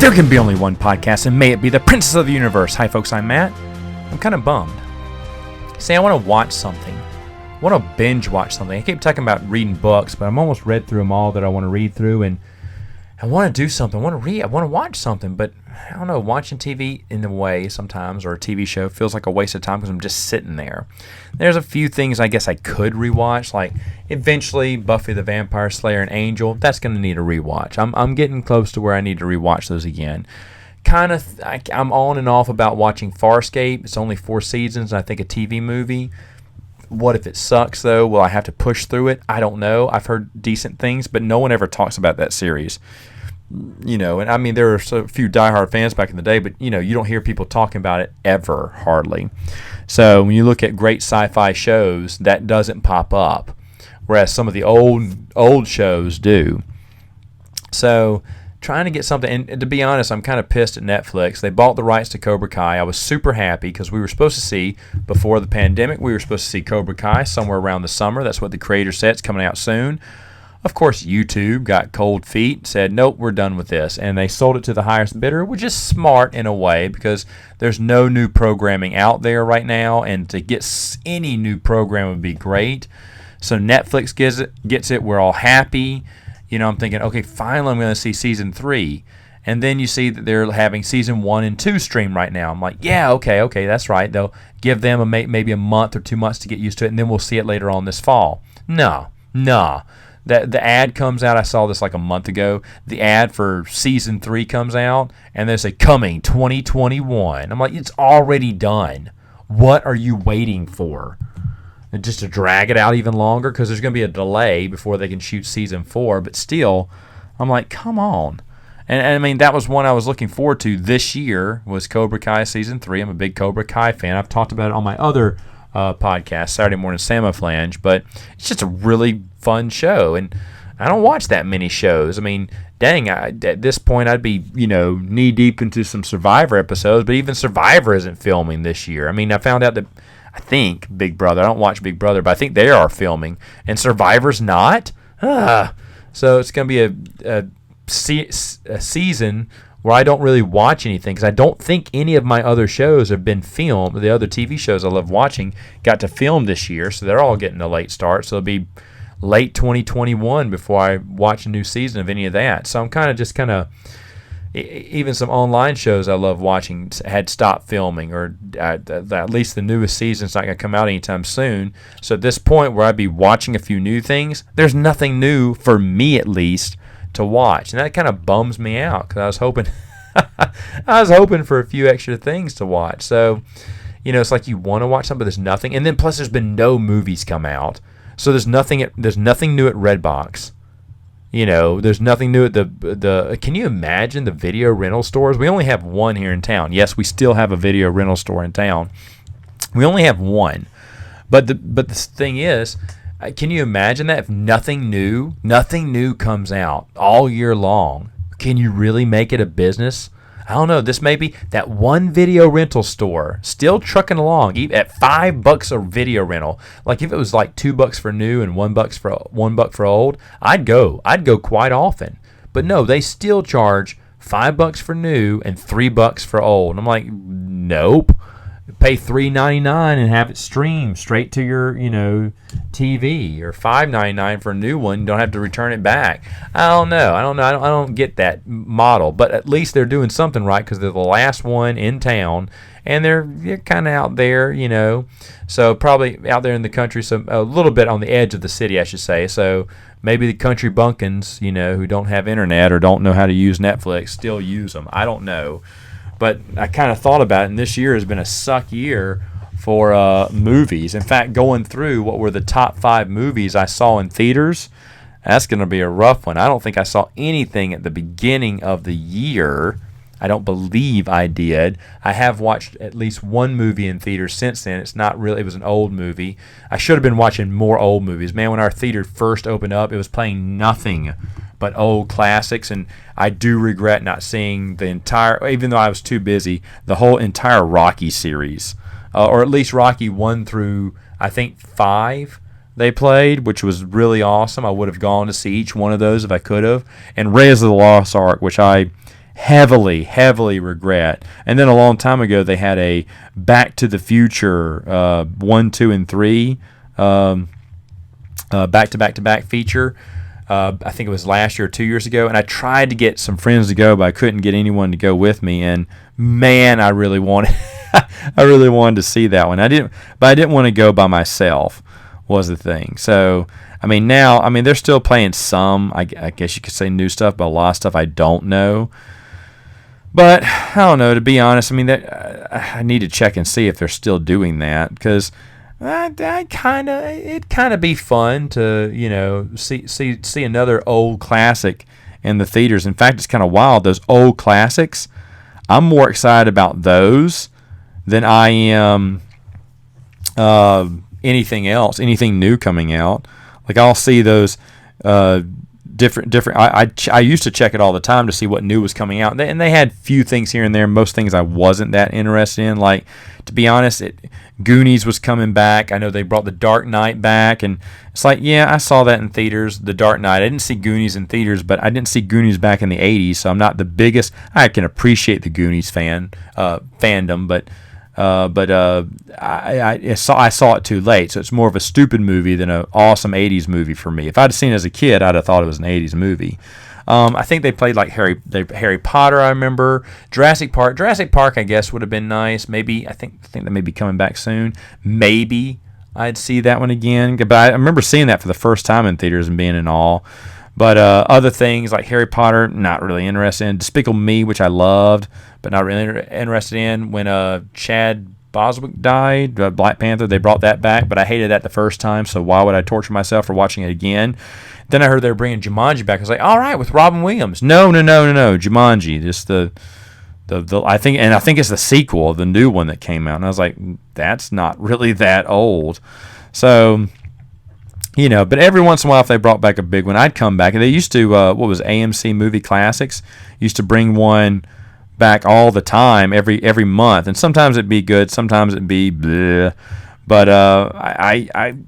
There can be only one podcast, and may it be the Princess of the Universe. Hi, folks, I'm Matt. I'm kind of bummed. See, I want to watch something. I want to binge watch something. I keep talking about reading books, but I'm almost read through them all that I want to read through, and I want to do something. I want to read. I want to watch something, but I don't know. Watching TV in a way sometimes, or a TV show, feels like a waste of time because I'm just sitting there. There's a few things I guess I could rewatch, like eventually Buffy the Vampire Slayer and Angel. That's going to need a rewatch. I'm getting close to where I need to rewatch those again. I'm on and off about watching Farscape. It's only 4 seasons, and I think a TV movie. What if it sucks, though? Will I have to push through it? I don't know. I've heard decent things, but no one ever talks about that series. You know, and I mean, there are a few diehard fans back in the day, but, you know, you don't hear people talking about it ever, hardly. So when you look at great sci-fi shows, that doesn't pop up, whereas some of the old shows do. So trying to get something, and to be honest, I'm kind of pissed at Netflix. They bought the rights to Cobra Kai. I was super happy because we were supposed to see, before the pandemic, we were supposed to see Cobra Kai somewhere around the summer. That's what the creator said. It's coming out soon. Of course, YouTube got cold feet, said, nope, we're done with this. And they sold it to the highest bidder, which is smart in a way because there's no new programming out there right now, and to get any new program would be great. So Netflix gets it. We're all happy. You know, I'm thinking, okay, finally I'm going to see season 3. And then you see that they're having season 1 and 2 stream right now. I'm like, yeah, okay, that's right. They'll give them maybe a month or 2 months to get used to it, and then we'll see it later on this fall. Nah. The ad comes out. I saw this like a month ago. The ad for season 3 comes out, and they say coming 2021. I'm like, it's already done. What are you waiting for? And just to drag it out even longer, because there's going to be a delay before they can shoot season 4. But still, I'm like, come on. And I mean, that was one I was looking forward to this year, was Cobra Kai season 3. I'm a big Cobra Kai fan. I've talked about it on my other podcast, Saturday Morning Samoflange, but it's just a really fun show, and I don't watch that many shows. I mean, dang, at this point I'd be, you know, knee deep into some Survivor episodes, but even Survivor isn't filming this year. I mean, I found out that I think Big Brother, I don't watch Big Brother, but I think they are filming, and Survivor's not. So it's going to be a season where I don't really watch anything, because I don't think any of my other shows have been filmed. The other TV shows I love watching got to film this year, so they're all getting a late start. So it'll be late 2021 before I watch a new season of any of that. So I'm kind of even some online shows I love watching had stopped filming, or at least the newest season's not going to come out anytime soon. So at this point where I'd be watching a few new things, there's nothing new, for me at least, to watch, and that kind of bums me out, because I was hoping for a few extra things to watch. So, you know, it's like you want to watch something, but there's nothing, and then plus there's been no movies come out, so there's nothing new at Redbox. You know, there's nothing new at the. Can you imagine the video rental stores? We only have one here in town. Yes, we still have a video rental store in town. We only have one, but the thing is, can you imagine that if nothing new comes out all year long? Can you really make it a business? I don't know. This may be that one video rental store still trucking along at $5 a video rental. Like if it was like $2 for new and $1 for old, I'd go quite often. But no, they still charge $5 for new and $3 for old. And I'm like, nope. Pay $3.99 and have it streamed straight to your, you know, TV, or $5.99 for a new one. You don't have to return it back. I don't know. I don't get that model, but at least they're doing something right, because they're the last one in town, and they're kind of out there, you know. So probably out there in the country, so a little bit on the edge of the city, I should say. So maybe the country bumpkins, you know, who don't have internet or don't know how to use Netflix, still use them. I don't know. But I kind of thought about it, and this year has been a suck year for movies. In fact, going through what were the top 5 movies I saw in theaters, that's going to be a rough one. I don't think I saw anything at the beginning of the year. I don't believe I did. I have watched at least one movie in theaters since then. It's not really, it was an old movie. I should have been watching more old movies. Man, when our theater first opened up, it was playing nothing but old classics, and I do regret not seeing the entire, even though I was too busy, the whole entire Rocky series, or at least Rocky 1 through, I think, 5 they played, which was really awesome. I would have gone to see each one of those if I could have. And Raiders of the Lost Ark, which I heavily regret. And then a long time ago, they had a Back to the Future 1, 2, and 3 back-to-back feature. I think it was last year or 2 years ago, and I tried to get some friends to go, but I couldn't get anyone to go with me. And man, I really wanted, I really wanted to see that one. I didn't want to go by myself. Was the thing. So I mean, now they're still playing some. I guess you could say new stuff, but a lot of stuff I don't know. But I don't know. To be honest, I need to check and see if they're still doing that, because it'd kind of be fun to see another old classic in the theaters. In fact, it's kind of wild. Those old classics, I'm more excited about those than I am anything else, anything new coming out. Like, I'll see those different. I used to check it all the time to see what new was coming out, and they had few things here and there. Most things I wasn't that interested in. Like, to be honest, Goonies was coming back. I know they brought The Dark Knight back, and it's like, yeah, I saw that in theaters, The Dark Knight. I didn't see Goonies in theaters, but I didn't see Goonies back in the 80s, so I'm not the biggest. I can appreciate the Goonies fandom, but I saw it too late, so it's more of a stupid movie than an awesome 80s movie for me. If I'd seen it as a kid, I'd have thought it was an 80s movie. I think they played like Harry Potter. I remember Jurassic Park. I guess would have been nice. Maybe I think they may be coming back soon. Maybe I'd see that one again. But I remember seeing that for the first time in theaters and being in awe. But other things like Harry Potter, not really interested in. Despicable Me, which I loved, but not really interested in. When Chad Boswick died, Black Panther, they brought that back, but I hated that the first time, so why would I torture myself for watching it again? Then I heard they were bringing Jumanji back. I was like, all right, with Robin Williams. No, Jumanji, just the I think it's the sequel, the new one that came out, and I was like, that's not really that old. So, but every once in a while, if they brought back a big one, I'd come back. And they used to, AMC Movie Classics, used to bring one back all the time, every month. And sometimes it'd be good, sometimes it'd be bleh. But I'd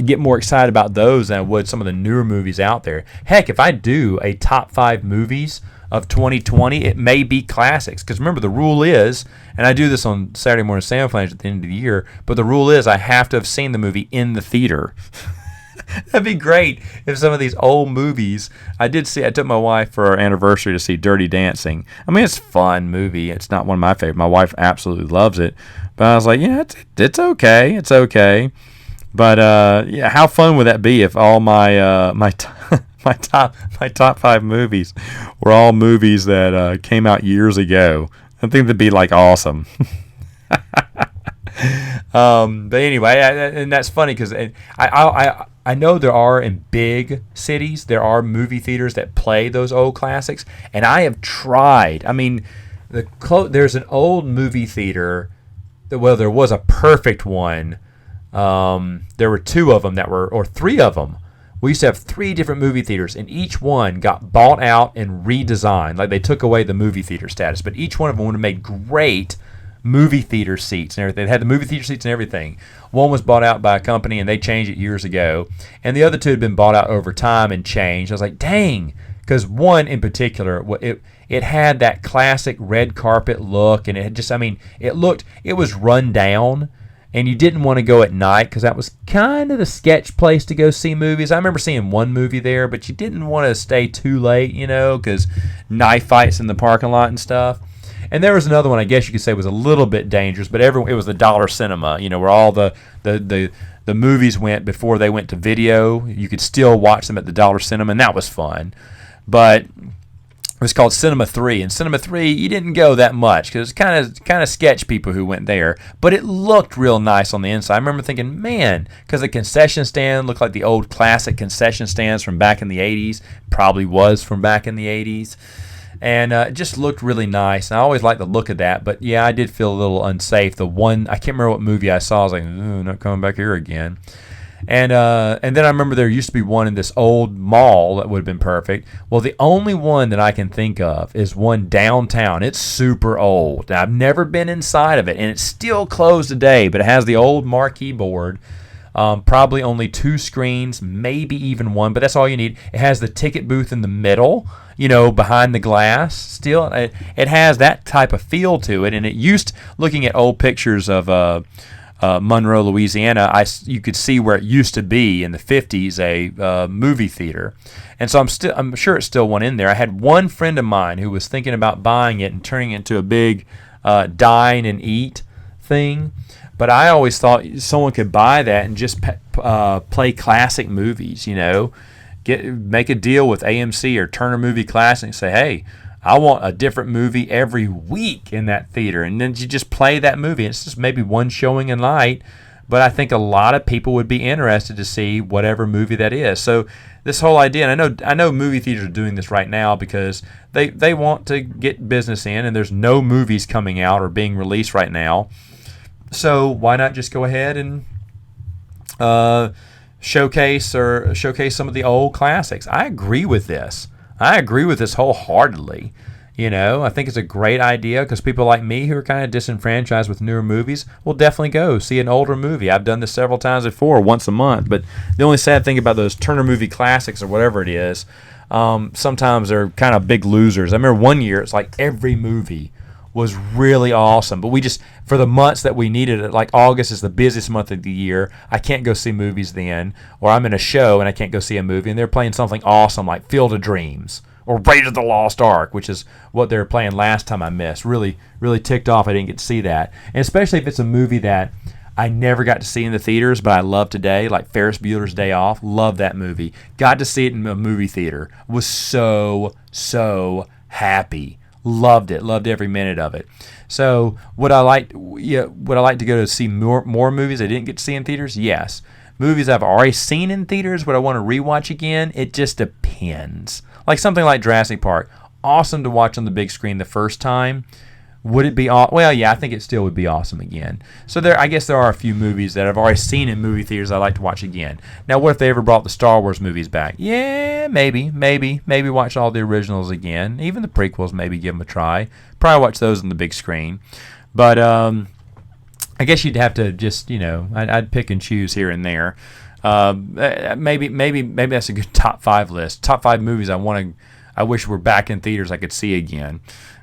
get more excited about those than I would some of the newer movies out there. Heck, if I do a top 5 movies of 2020, it may be classics. Because remember, the rule is, and I do this on Saturday Morning Soundflash at the end of the year, but the rule is I have to have seen the movie in the theater. That'd be great if some of these old movies, I took my wife for our anniversary to see Dirty Dancing. It's a fun movie. It's not one of my favorites. My wife absolutely loves it. But I was like, it's okay. It's okay. But how fun would that be if all my top 5 movies were all movies that came out years ago? I think that'd be like awesome. But anyway, and that's funny because I know there are in big cities, there are movie theaters that play those old classics, and I have tried. There's an old movie theater. Well, there was a perfect one. There were 2 of them or 3 of them. We used to have 3 different movie theaters, and each one got bought out and redesigned. Like, they took away the movie theater status, but each one of them would have made great movie theater seats and everything. They had the movie theater seats and everything. One was bought out by a company, and they changed it years ago, and the other 2 had been bought out over time and changed. I was like, dang, because one in particular, it had that classic red carpet look, and it had just, it was run down. And you didn't want to go at night because that was kind of the sketch place to go see movies. I remember seeing one movie there, but you didn't want to stay too late, because knife fights in the parking lot and stuff. And there was another one, I guess you could say, was a little bit dangerous, but it was the Dollar Cinema, where all the movies went before they went to video. You could still watch them at the Dollar Cinema, and that was fun. But it was called Cinema 3, and Cinema 3, you didn't go that much because it was kind of sketch people who went there, but it looked real nice on the inside. I remember thinking, man, because the concession stand looked like the old classic concession stands from back in the 80s, probably was from back in the 80s, and it just looked really nice, and I always liked the look of that, but yeah, I did feel a little unsafe. The one, I can't remember what movie I saw, I was like, not coming back here again. And then I remember there used to be one in this old mall that would have been perfect. Well, the only one that I can think of is one downtown. It's super old. Now, I've never been inside of it, and it's still closed today, but it has the old marquee board Probably only 2 screens, maybe even 1, but that's all you need. It has the ticket booth in the middle, behind the glass. Still, it has that type of feel to it. And it used, looking at old pictures of Monroe, Louisiana, you could see where it used to be in the 50s, a movie theater. And so I'm sure it's still one in there. I had one friend of mine who was thinking about buying it and turning it into a big dine and eat thing. But I always thought someone could buy that and just play classic movies, make a deal with AMC or Turner Movie Classic and say, hey, I want a different movie every week in that theater. And then you just play that movie. It's just maybe one showing a night, but I think a lot of people would be interested to see whatever movie that is. So this whole idea, and I know movie theaters are doing this right now because they want to get business in, and there's no movies coming out or being released right now. So why not just go ahead and showcase some of the old classics? I agree with this. I agree with this wholeheartedly. I think it's a great idea because people like me who are kind of disenfranchised with newer movies will definitely go see an older movie. I've done this several times before, once a month. But the only sad thing about those Turner Movie Classics or whatever it is, sometimes they're kind of big losers. I remember one year it's like every movie was really awesome, but we just, for the months that we needed it, like August is the busiest month of the year, I can't go see movies then, or I'm in a show and I can't go see a movie, and they're playing something awesome like Field of Dreams or Raiders of the Lost Ark, which is what they were playing last time I missed. Really, really ticked off I didn't get to see that, and especially if it's a movie that I never got to see in the theaters, but I love today, like Ferris Bueller's Day Off. Love that movie. Got to see it in a movie theater. Was so happy. Loved it. Loved every minute of it. So would I like to go to see more movies I didn't get to see in theaters? Yes. Movies I've already seen in theaters, would I want to rewatch again? It just depends. Like something like Jurassic Park. Awesome to watch on the big screen the first time. Would it be well, yeah, I think it still would be awesome again. So I guess there are a few movies that I've already seen in movie theaters I'd like to watch again. Now, what if they ever brought the Star Wars movies back? Yeah, maybe watch all the originals again. Even the prequels, maybe give them a try. Probably watch those on the big screen. But I guess you'd have to just, I'd pick and choose here and there. Maybe that's a good top 5 list. Top 5 movies I wish were back in theaters I could see again.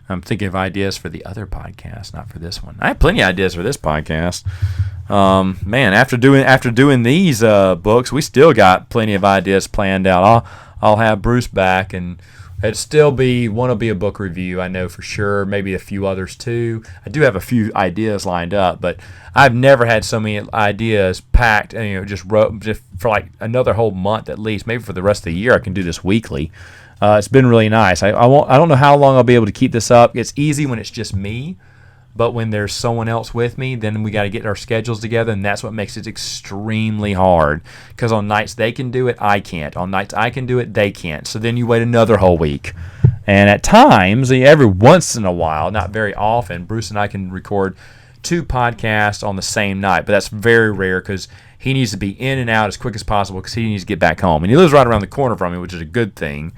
I'm thinking of ideas for the other podcast, not for this one. I have plenty of ideas for this podcast. Man, after doing these books, we still got plenty of ideas planned out. I'll have Bruce back, and it'll still want to be a book review, I know for sure. Maybe a few others too. I do have a few ideas lined up, but I've never had so many ideas packed. Just for like another whole month at least. Maybe for the rest of the year, I can do this weekly. It's been really nice. I don't know how long I'll be able to keep this up. It's easy when it's just me, but when there's someone else with me, then we got to get our schedules together, and that's what makes it extremely hard. Because on nights they can do it, I can't. On nights I can do it, they can't. So then you wait another whole week. And at times, every once in a while, not very often, Bruce and I can record 2 podcasts on the same night, but that's very rare because he needs to be in and out as quick as possible because he needs to get back home. And he lives right around the corner from me, which is a good thing.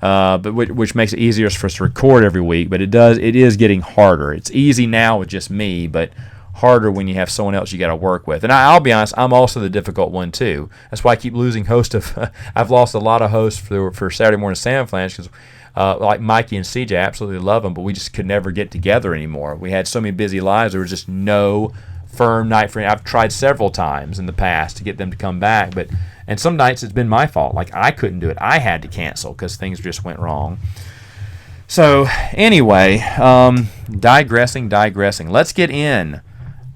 But which makes it easier for us to record every week. But it is getting harder. It's easy now with just me, but harder when you have someone else you got to work with. And I'll be honest, I'm also the difficult one too. That's why I keep losing hosts of. I've lost a lot of hosts for Saturday Morning Sam Flange because like Mikey and CJ, I absolutely love them, but we just could never get together anymore. We had so many busy lives. There was just no firm night for. I've tried several times in the past to get them to come back, and some nights it's been my fault. Like I couldn't do it. I had to cancel because things just went wrong. So anyway, digressing. Let's get in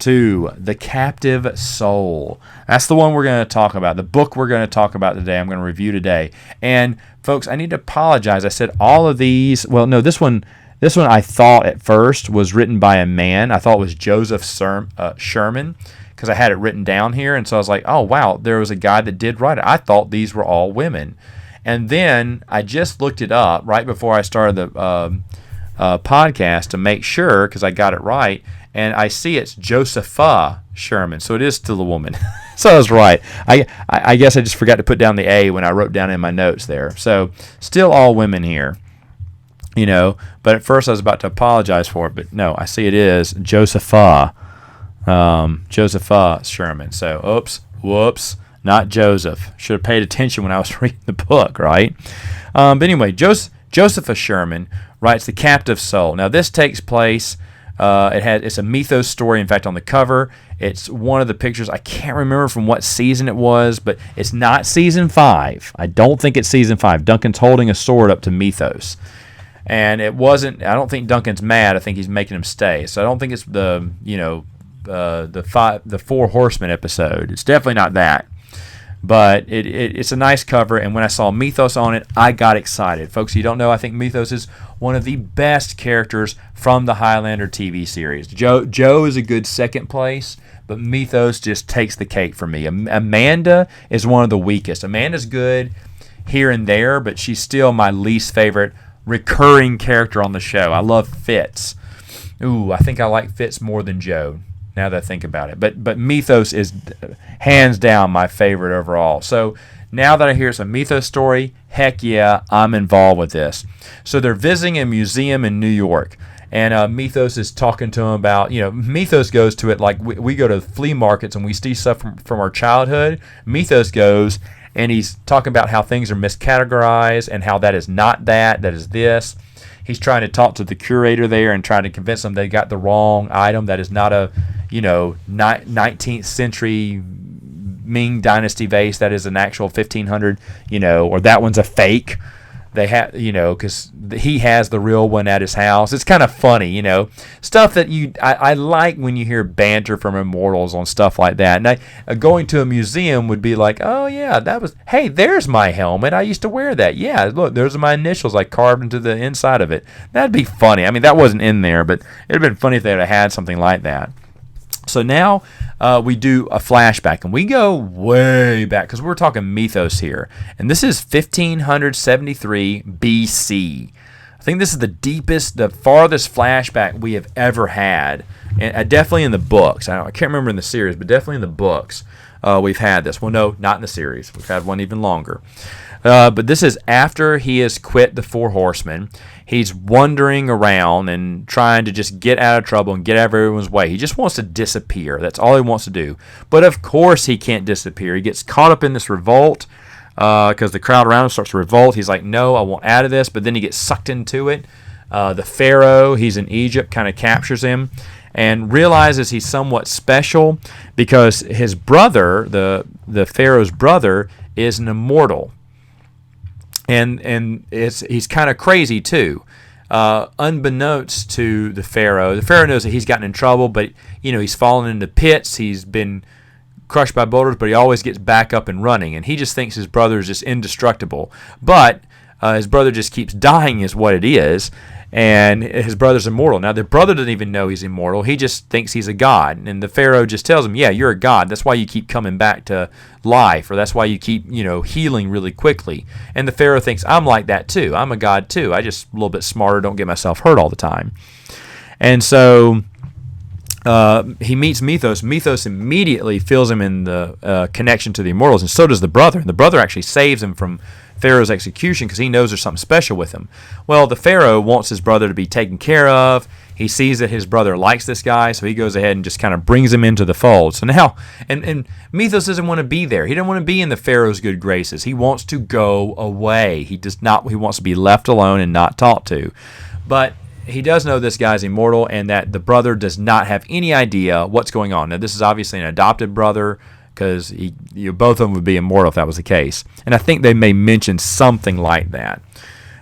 to The Captive Soul. That's the one we're going to talk about. The book we're going to talk about today. I'm going to review today. And folks, I need to apologize. I said all of these. Well, no, this one I thought at first was written by a man. I thought it was Joseph Sherman, because I had it written down here, and so I was like, oh, wow, there was a guy that did write it. I thought these were all women. And then I just looked it up right before I started the podcast to make sure, because I got it right, and I see it's Josepha Sherman, so it is still a woman. So I was right. I guess I just forgot to put down the A when I wrote down in my notes there. So still all women here. But at first I was about to apologize for it, but no, I see it is Josepha Sherman. So, oops, Whoops, not Joseph. Should have paid attention when I was reading the book, right? But anyway, Joseph Sherman writes The Captive Soul. Now, this takes place, it's a mythos story. In fact, on the cover, it's one of the pictures. I can't remember from what season it was, but it's not season 5. I don't think it's season 5. Duncan's holding a sword up to mythos. And it wasn't, I don't think Duncan's mad. I think he's making him stay. So I don't think it's the Four Horsemen episode. It's definitely not that. But it's a nice cover, and when I saw Mythos on it, I got excited. Folks, you don't know, I think Mythos is one of the best characters from the Highlander TV series. Joe is a good second place, but Mythos just takes the cake for me. Amanda is one of the weakest. Amanda's good here and there, but she's still my least favorite recurring character on the show. I love Fitz. Ooh, I think I like Fitz more than Joe, now that I think about it. But Mythos is hands down my favorite overall. So now that I hear it's a Mythos story, heck yeah, I'm involved with this. So they're visiting a museum in New York, and Mythos is talking to him about, Mythos goes to it like we go to flea markets and we see stuff from our childhood. Mythos goes and he's talking about how things are miscategorized and how that is not that is this. He's trying to talk to the curator there and trying to convince them they got the wrong item. That is not a, 19th century Ming Dynasty vase. That is an actual 1500, or that one's a fake. They have, because he has the real one at his house. It's kind of funny, stuff that I like when you hear banter from immortals on stuff like that. And going to a museum would be like, oh yeah, hey, there's my helmet. I used to wear that. Yeah, look, those are my initials I carved into the inside of it. That'd be funny. I mean, that wasn't in there, but it'd have been funny if they had had something like that. So now we do a flashback, and we go way back because we're talking Mythos here. And this is 1573 BC. I think this is the farthest flashback we have ever had. And definitely in the books. I can't remember in the series, but definitely in the books we've had this. Well, no, not in the series. We've had one even longer. But this is after he has quit the Four Horsemen. He's wandering around and trying to just get out of trouble and get out of everyone's way. He just wants to disappear. That's all he wants to do. But of course he can't disappear. He gets caught up in this revolt because the crowd around him starts to revolt. He's like, no, I want out of this. But then he gets sucked into it. The Pharaoh, he's in Egypt, kind of captures him and realizes he's somewhat special because his brother, the Pharaoh's brother, is an immortal. And he's kind of crazy too. Unbeknownst to the Pharaoh knows that he's gotten in trouble, but he's fallen into pits. He's been crushed by boulders, but he always gets back up and running. And he just thinks his brother is just indestructible. But his brother just keeps dying, is what it is. And his brother's immortal. Now, the brother doesn't even know he's immortal. He just thinks he's a god. And the Pharaoh just tells him, yeah, you're a god. That's why you keep coming back to life, or that's why you keep, healing really quickly. And the Pharaoh thinks, I'm like that too. I'm a god too. I just a little bit smarter, don't get myself hurt all the time. And so he meets Mythos. Mythos immediately fills him in the connection to the immortals, and so does the brother. And the brother actually saves him from Pharaoh's execution because he knows there's something special with him. Well, the Pharaoh wants his brother to be taken care of. He sees that his brother likes this guy, so he goes ahead and just kind of brings him into the fold. So now, and Mythos doesn't want to be there. He doesn't want to be in the Pharaoh's good graces. He wants to go away. He wants to be left alone and not talked to. But he does know this guy's immortal and that the brother does not have any idea what's going on. Now, this is obviously an adopted brother, because both of them would be immortal if that was the case. And I think they may mention something like that.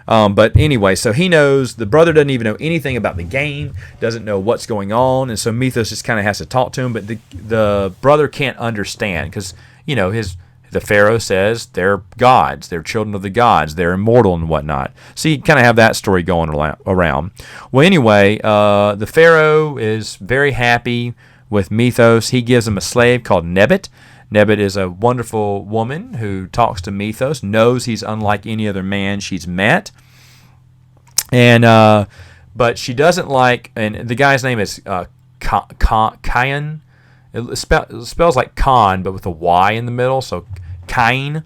But anyway, so he knows the brother doesn't even know anything about the game, doesn't know what's going on, and so Mythos just kind of has to talk to him. But the brother can't understand because the Pharaoh says they're gods, they're children of the gods, they're immortal and whatnot. So you kind of have that story going around. Well, anyway, the Pharaoh is very happy with Mythos. He gives him a slave called Nebet. Nebet is a wonderful woman who talks to Mythos, knows he's unlike any other man she's met. And but she doesn't like, and the guy's name is Cain. It spells like Khan, but with a Y in the middle, so Cain.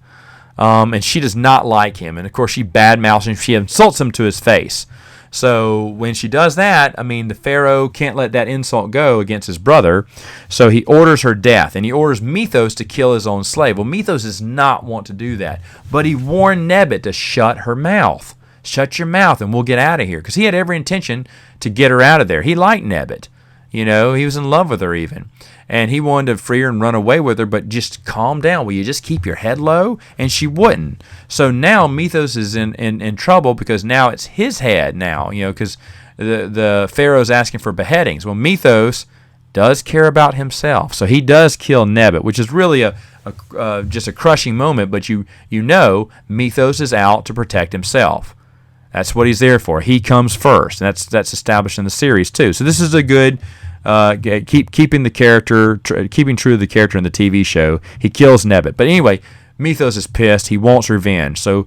And she does not like him. And of course, she badmouths him. She insults him to his face. So when she does that, I mean, the Pharaoh can't let that insult go against his brother. So he orders her death, and he orders Mithos to kill his own slave. Well, Mithos does not want to do that, but he warned Nebet to shut her mouth. Shut your mouth and we'll get out of here. Because he had every intention to get her out of there. He liked Nebet. He was in love with her even. And he wanted to free her and run away with her, but just calm down. Will you just keep your head low? And she wouldn't. So now Mithos is in trouble because now it's his head now, because the Pharaoh's asking for beheadings. Well, Mithos does care about himself. So he does kill Nebet, which is really just a crushing moment, but Mithos is out to protect himself. That's what he's there for. He comes first, and that's established in the series too. So this is a good keeping true to the character in the TV show. He kills Nebet, but anyway, Mithos is pissed. He wants revenge. So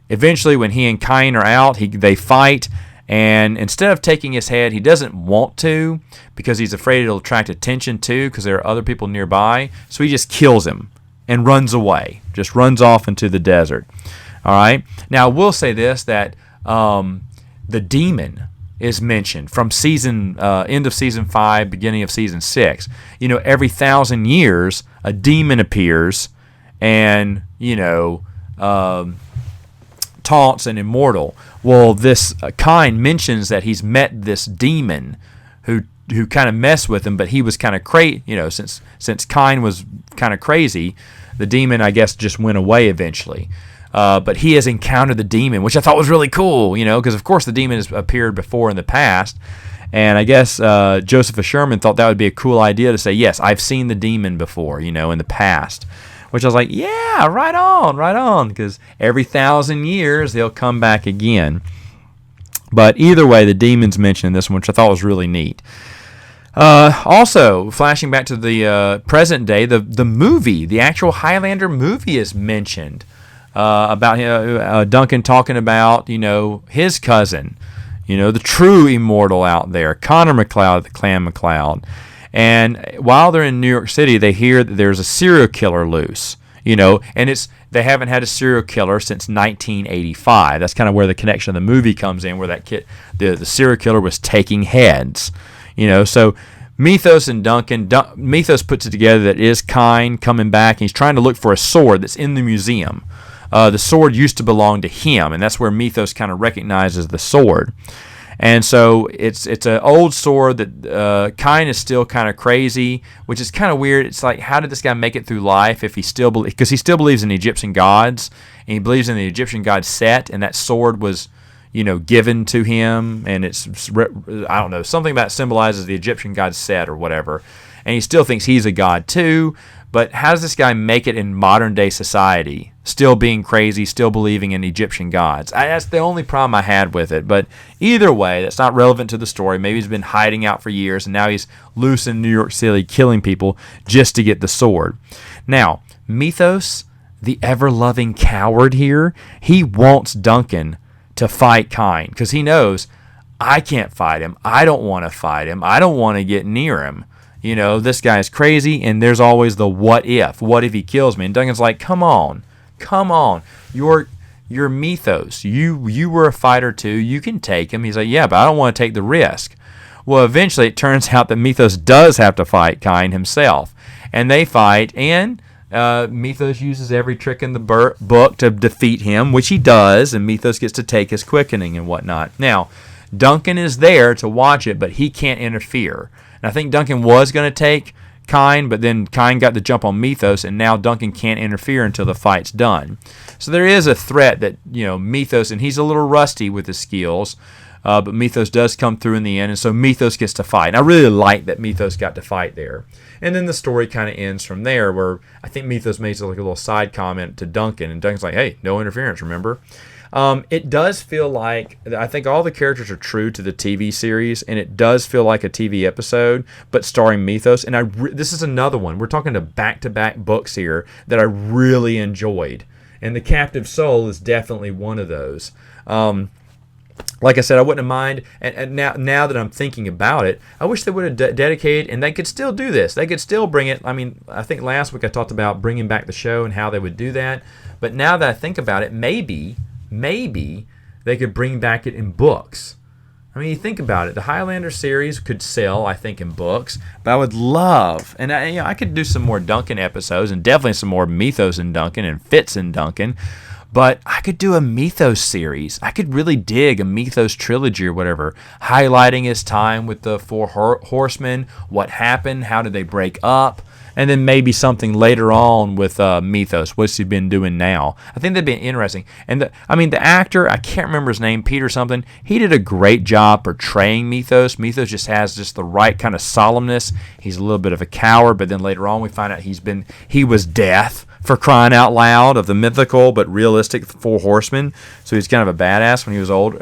eventually, when he and Cain are out, they fight, and instead of taking his head, he doesn't want to because he's afraid it'll attract attention too, because there are other people nearby. So he just kills him and runs away. Just runs off into the desert. All right. Now I will say this that. The demon is mentioned from end of season 5, beginning of season 6. Every 1,000 years a demon appears and taunts an immortal. Well, this Cain mentions that he's met this demon who kind of messed with him, but he was kind of crazy. Since Cain was kind of crazy, the demon I guess just went away eventually. But he has encountered the demon, which I thought was really cool, because of course the demon has appeared before in the past. And I guess Joseph Sherman thought that would be a cool idea to say, yes, I've seen the demon before, in the past. Which I was like, yeah, right on, because every 1,000 years they'll come back again. But either way, the demon's mentioned in this one, which I thought was really neat. Also, flashing back to the present day, the movie, the actual Highlander movie is mentioned. About Duncan talking about, his cousin, the true immortal out there, Connor MacLeod, the Clan MacLeod. And while they're in New York City, they hear that there's a serial killer loose, and they haven't had a serial killer since 1985. That's kind of where the connection of the movie comes in, where the serial killer was taking heads, so Mithos and Duncan, Mithos puts it together that is Cain coming back, and he's trying to look for a sword that's in the museum. The sword used to belong to him, and that's where Mithos kind of recognizes the sword. And so it's an old sword that Cain is still kind of crazy, which is kind of weird. It's like, how did this guy make it through life if he still because he still believes in the Egyptian gods, and he believes in the Egyptian god Set, and that sword was, given to him, and it's, I don't know, something about symbolizes the Egyptian god Set or whatever. And he still thinks he's a god too. But how does this guy make it in modern day society? Still being crazy, still believing in Egyptian gods. That's the only problem I had with it. But either way, that's not relevant to the story. Maybe he's been hiding out for years, and now he's loose in New York City killing people just to get the sword. Now, Mithos, the ever-loving coward here, he wants Duncan to fight Cain because he knows, I can't fight him. I don't want to fight him. I don't want to get near him. This guy's crazy, and there's always the what if. What if he kills me? And Duncan's like, come on. You're Mithos. You were a fighter too. You can take him. He's like, yeah, but I don't want to take the risk. Well, eventually it turns out that Mithos does have to fight Cain himself. And they fight, and Mithos uses every trick in the book to defeat him, which he does, and Mithos gets to take his quickening and whatnot. Now, Duncan is there to watch it, but he can't interfere. And I think Duncan was going to take Cain, but then Cain got the jump on Mithos, and now Duncan can't interfere until the fight's done. So there is a threat that, Mithos, and he's a little rusty with his skills, but Mithos does come through in the end, and so Mithos gets to fight. And I really like that Mithos got to fight there. And then the story kind of ends from there, where I think Mithos makes like a little side comment to Duncan, and Duncan's like, hey, no interference, remember? It does feel like, I think all the characters are true to the TV series, and it does feel like a TV episode, but starring Mithos. And this is another one. We're talking to back-to-back books here that I really enjoyed. And The Captive Soul is definitely one of those. Like I said, I wouldn't mind, and now that I'm thinking about it, I wish they would have dedicated, and they could still do this. They could still bring it. I mean, I think last week I talked about bringing back the show and how they would do that. But now that I think about it, maybe they could bring back it in books. I mean, you think about it. The Highlander series could sell, I think, in books, but I would love, and I could do some more Duncan episodes, and definitely some more Mythos and Duncan and Fitz and Duncan, but I could do a Mythos series. I could really dig a Mythos trilogy or whatever, highlighting his time with the Four Horsemen, what happened, how did they break up, and then maybe something later on with Mythos. What's he been doing now? I think that'd be interesting. And the actor, I can't remember his name, Peter something. He did a great job portraying Mythos. Mythos just has just the right kind of solemnness. He's a little bit of a coward, but then later on we find out he was death, for crying out loud, of the mythical but realistic Four Horsemen. So he's kind of a badass when he was old,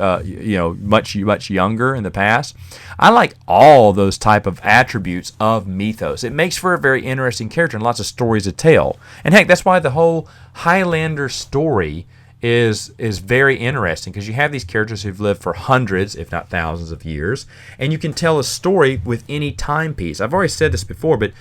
much younger in the past. I like all those type of attributes of Mythos. It makes for a very interesting character and lots of stories to tell. And heck, that's why the whole Highlander story is very interesting, because you have these characters who've lived for hundreds, if not thousands of years, and you can tell a story with any timepiece. I've already said this before, but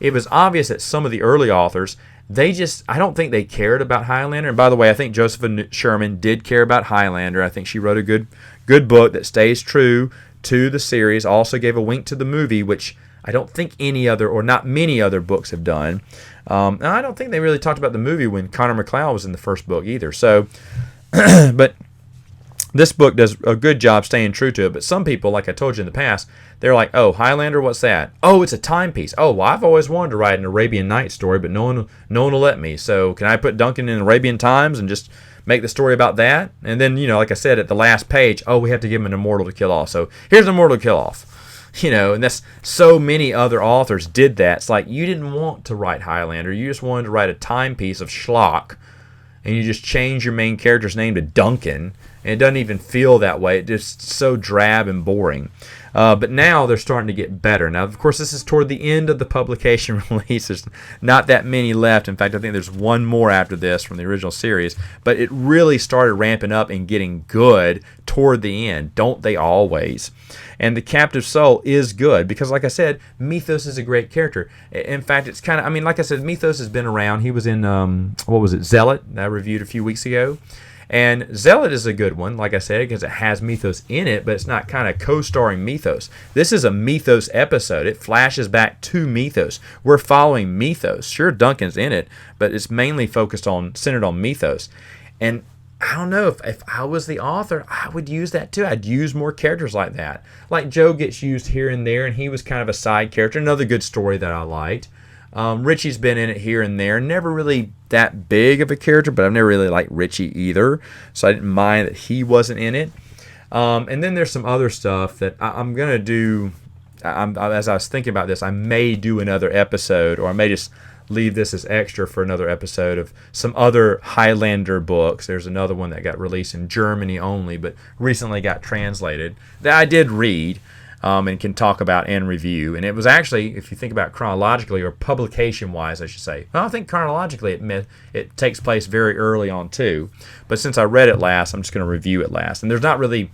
it was obvious that some of the early authors, I don't think they cared about Highlander. And by the way, I think Josephine Sherman did care about Highlander. I think she wrote a good book that stays true to the series. Also gave a wink to the movie, which I don't think any other, or not many other books have done. And I don't think they really talked about the movie when Connor McLeod was in the first book either. So, but this book does a good job staying true to it. But some people, like I told you in the past, they're like, oh, Highlander, what's that? Oh, it's a timepiece. Oh, well, I've always wanted to write an Arabian Nights story, but no one will let me. So can I put Duncan in Arabian Times and just make the story about that? And then, like I said, at the last page, oh, we have to give him an immortal to kill off. So here's an immortal to kill off. And that's so many other authors did that. It's like, you didn't want to write Highlander. You just wanted to write a timepiece of schlock, and you just change your main character's name to Duncan, and it doesn't even feel that way. It's just so drab and boring. But now they're starting to get better. Now, of course, this is toward the end of the publication release. There's not that many left. In fact, I think there's one more after this from the original series. But it really started ramping up and getting good toward the end. Don't they always? And the Captive Soul is good because, like I said, Mythos is a great character. In fact, it's kind of, like I said, Mythos has been around. He was in, Zealot, that I reviewed a few weeks ago. And Zealot is a good one, like I said, because it has Mythos in it, but it's not kind of co-starring Mythos. This is a Mythos episode. It flashes back to Mythos. We're following Mythos. Sure, Duncan's in it, but it's mainly centered on Mythos. And I don't know, if I was the author, I would use that too. I'd use more characters like that. Like Joe gets used here and there, and he was kind of a side character. Another good story that I liked. Richie's been in it here and there. Never really that big of a character, but I've never really liked Richie either, so I didn't mind that he wasn't in it. And then there's some other stuff that I'm going to do. As I was thinking about this, I may do another episode, or I may just leave this as extra for another episode of some other Highlander books. There's another one that got released in Germany only, but recently got translated, that I did read. And can talk about and review. And it was actually, if you think about chronologically, or publication-wise, I should say. Well, I think chronologically it takes place very early on too. But since I read it last, I'm just going to review it last. And there's not really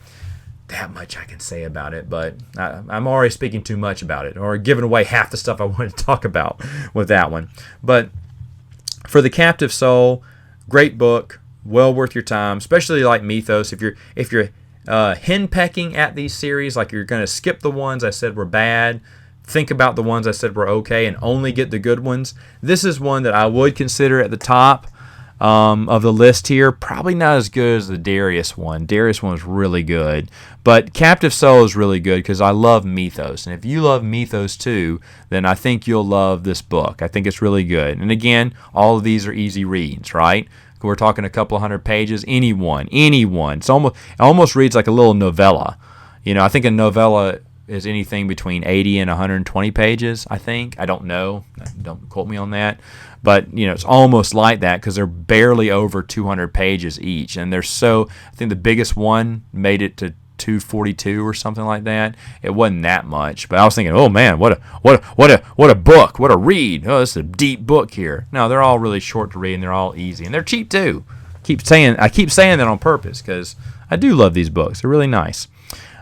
that much I can say about it, but I'm already speaking too much about it, or giving away half the stuff I wanted to talk about with that one. But for The Captive Soul, great book, well worth your time, especially like Mythos. If you're henpecking at these series, like you're going to skip the ones I said were bad, think about the ones I said were okay, and only get the good ones, this is one that I would consider at the top of the list here. Probably not as good as the Darius one. Darius one was really good, but Captive Soul is really good because I love Mythos, and if you love Mythos too, then I think you'll love this book. I think it's really good. And again, all of these are easy reads, right? We're talking a couple of hundred pages. Anyone. It almost reads like a little novella. I think a novella is anything between 80 and 120 pages, I think. I don't know. Don't quote me on that. But, it's almost like that because they're barely over 200 pages each. And I think the biggest one made it to 242 or something like that. It wasn't that much, but I was thinking, oh man, what a book, what a read. Oh, this is a deep book here. No, they're all really short to read, and they're all easy, and they're cheap too. I keep saying that on purpose because I do love these books. They're really nice.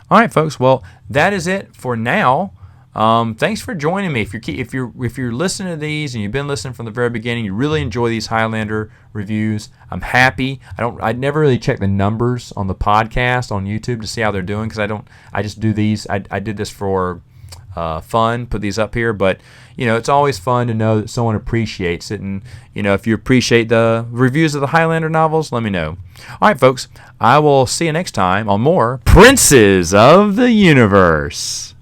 All right, folks. Well, that is it for now. Thanks for joining me. If you're listening to these and you've been listening from the very beginning, you really enjoy these Highlander reviews. I'm happy. I never really check the numbers on the podcast on YouTube to see how they're doing because I just do these. I did this for fun, put these up here, but it's always fun to know that someone appreciates it. And if you appreciate the reviews of the Highlander novels, let me know. All right, folks, I will see you next time on more Princes of the Universe.